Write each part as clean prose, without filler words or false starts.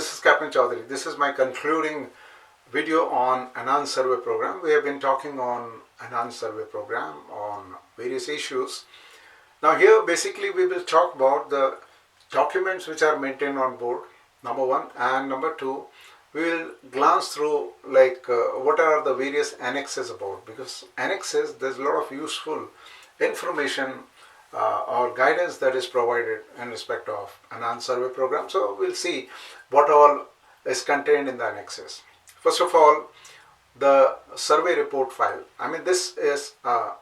this is Captain Chaudhary. This is my concluding video on Anand survey program. We have been talking on Anand survey program on various issues. Now here basically we will talk about the documents which are maintained on board, number one, and number two, we will glance through what are the various annexes about, because annexes, there's a lot of useful information or guidance that is provided in respect of Anand survey program. So we'll see what all is contained in the annexes. First of all, the survey report file. This is a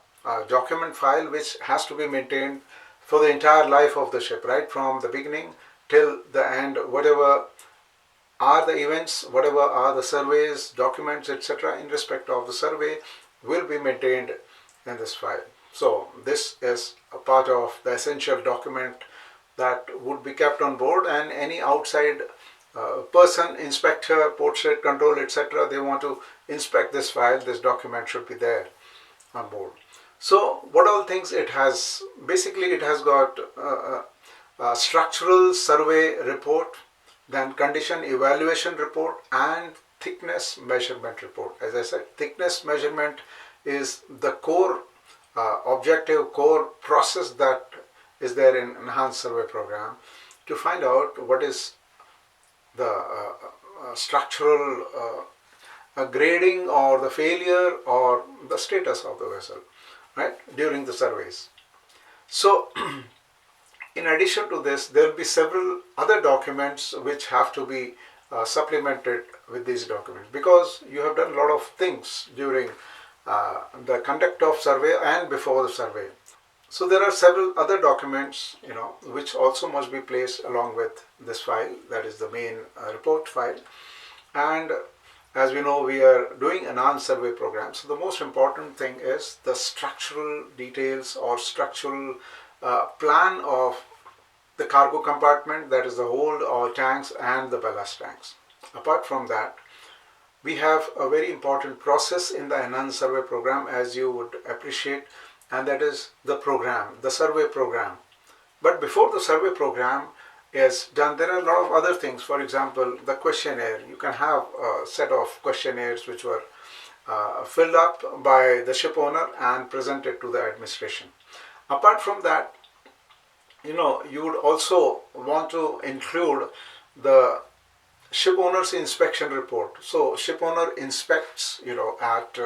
document file which has to be maintained for the entire life of the ship, right from the beginning till the end. Whatever are the events, whatever are the surveys, documents, etc. in respect of the survey will be maintained in this file. So this is a part of the essential document that would be kept on board, and any outside person, inspector, port state control, etc., they want to inspect this file, this document should be there on board. So what all things it has? Basically it has got a structural survey report, then condition evaluation report, and thickness measurement report. As I said, thickness measurement is the core objective, core process that is there in enhanced survey program to find out what is the structural grading or the failure or the status of the vessel, right, during the surveys. So in addition to this, there will be several other documents which have to be supplemented with these documents, because you have done a lot of things during the conduct of survey and before the survey. So there are several other documents, which also must be placed along with this file, that is the main report file. And as we know, we are doing an Anand survey program. So the most important thing is the structural details or structural plan of the cargo compartment, that is the hold or tanks and the ballast tanks. Apart from that, we have a very important process in the Anand survey program, as you would appreciate, and that is the program, the survey program. But before the survey program is done, there are a lot of other things. For example, the questionnaire. You can have a set of questionnaires which were filled up by the ship owner and presented to the administration. Apart from that, you would also want to include the ship owner's inspection report. So ship owner inspects, at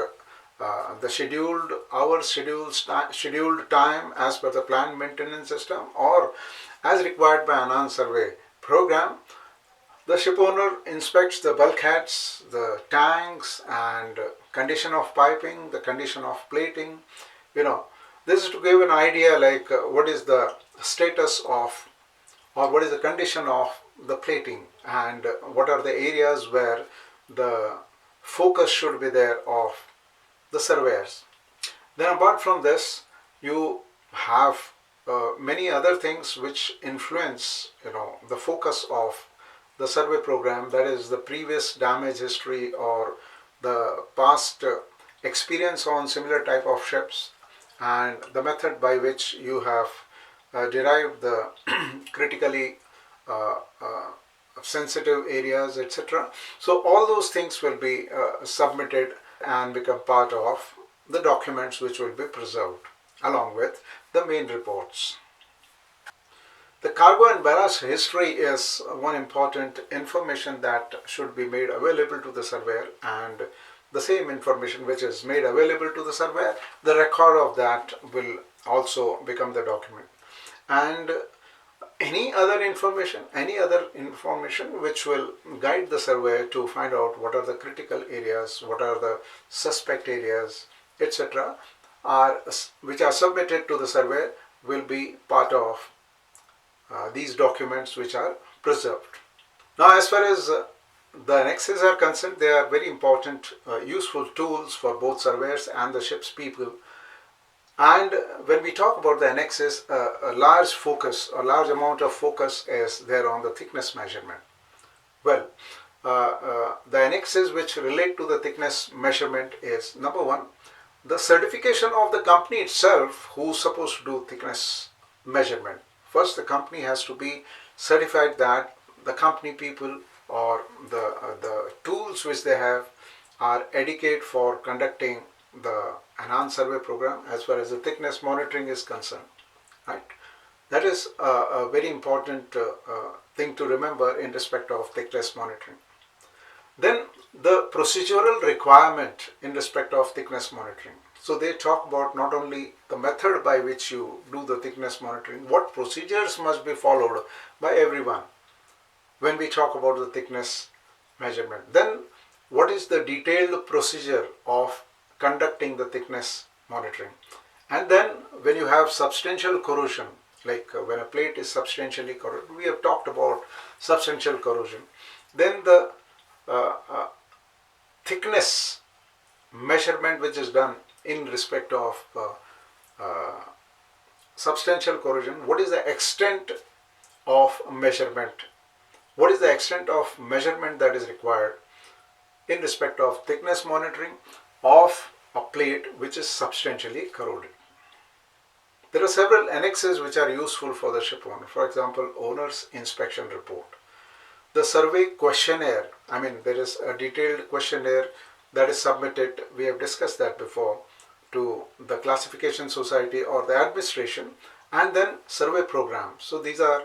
the scheduled hours, scheduled time as per the planned maintenance system, or as required by Anand survey program. The ship owner inspects the bulkheads, the tanks, and condition of piping, the condition of plating. This is to give an idea what is the status of, or what is the condition of the plating, and what are the areas where the focus should be there of the surveyors. Then apart from this, you have many other things which influence the focus of the survey program, that is the previous damage history or the past experience on similar type of ships, and the method by which you have derived the critically sensitive areas, etc. So all those things will be submitted and become part of the documents which will be preserved along with the main reports. The cargo and ballast history is one important information that should be made available to the surveyor, and the same information which is made available to the surveyor, the record of that will also become the document. And any other information which will guide the surveyor to find out what are the critical areas, what are the suspect areas, etc., which are submitted to the surveyor, will be part of these documents which are preserved. Now, as far as the annexes are concerned, they are very important, useful tools for both surveyors and the ship's people. And when we talk about the annexes, a large amount of focus is there on the thickness measurement. Well, the annexes which relate to the thickness measurement is, number one, the certification of the company itself who's supposed to do thickness measurement. First, the company has to be certified that the company people or the tools which they have are adequate for conducting the enhanced survey program as far as the thickness monitoring is concerned, right? That is a very important thing to remember in respect of thickness monitoring. Then the procedural requirement in respect of thickness monitoring. So they talk about not only the method by which you do the thickness monitoring, what procedures must be followed by everyone when we talk about the thickness measurement. Then what is the detailed procedure of conducting the thickness monitoring. And then when you have substantial corrosion, like when a plate is substantially corroded, we have talked about substantial corrosion. Then the thickness measurement which is done in respect of substantial corrosion. What is the extent of measurement? What is the extent of measurement that is required in respect of thickness monitoring of a plate which is substantially corroded? There are several annexes which are useful for the ship owner. For example, owner's inspection report. The survey questionnaire, there is a detailed questionnaire that is submitted, we have discussed that before, to the classification society or the administration, and then survey program. So these are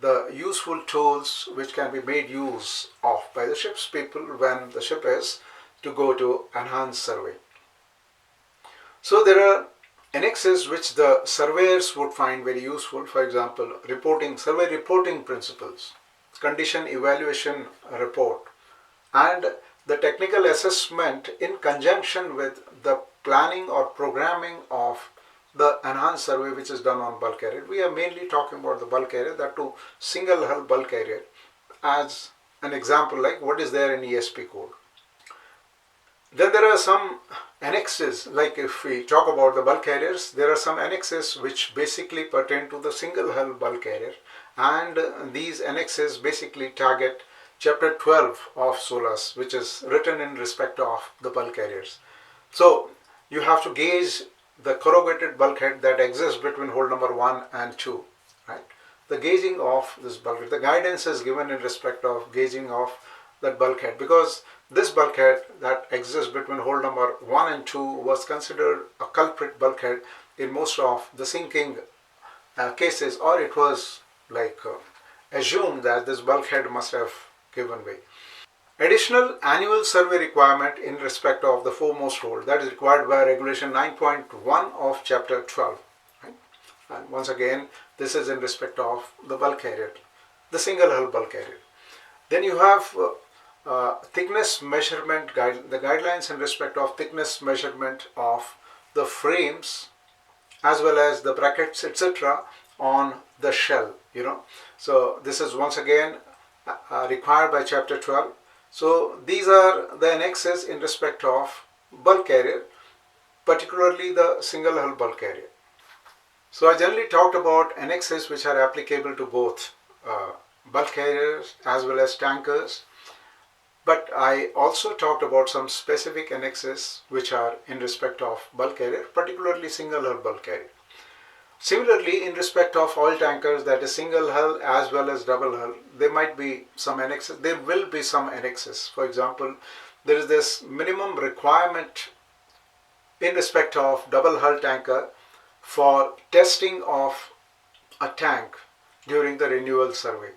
the useful tools which can be made use of by the ship's people when the ship is to go to enhanced survey. So there are annexes which the surveyors would find very useful. For example, survey reporting principles, condition evaluation report, and the technical assessment in conjunction with the planning or programming of the enhanced survey which is done on bulk carrier. We are mainly talking about the bulk carrier, that too single hull bulk carrier, as an example, like what is there in ESP code. Then there are some annexes, like if we talk about the bulk carriers, there are some annexes which basically pertain to the single hull bulk carrier, and these annexes basically target chapter 12 of SOLAS, which is written in respect of the bulk carriers. So you have to gauge the corrugated bulkhead that exists between hole number 1 and 2, right? The gauging of this bulkhead, the guidance is given in respect of gauging of that bulkhead, because this bulkhead that exists between hole number 1 and 2 was considered a culprit bulkhead in most of the sinking cases, or it was assumed that this bulkhead must have given way. Additional annual survey requirement in respect of the foremost hole, that is required by regulation 9.1 of chapter 12. Right? And once again, this is in respect of the bulk carrier, the single hull bulk carrier. Then you have thickness measurement the guidelines in respect of thickness measurement of the frames as well as the brackets, etc. on the shell. So this is once again required by chapter 12. So these are the annexes in respect of bulk carrier, particularly the single hull bulk carrier. So I generally talked about annexes which are applicable to both bulk carriers as well as tankers, but I also talked about some specific annexes which are in respect of bulk carrier, particularly single hull bulk carrier. Similarly, in respect of oil tankers, that is single hull as well as double hull, there might be some annexes. There will be some annexes. For example, there is this minimum requirement in respect of double hull tanker for testing of a tank during the renewal survey.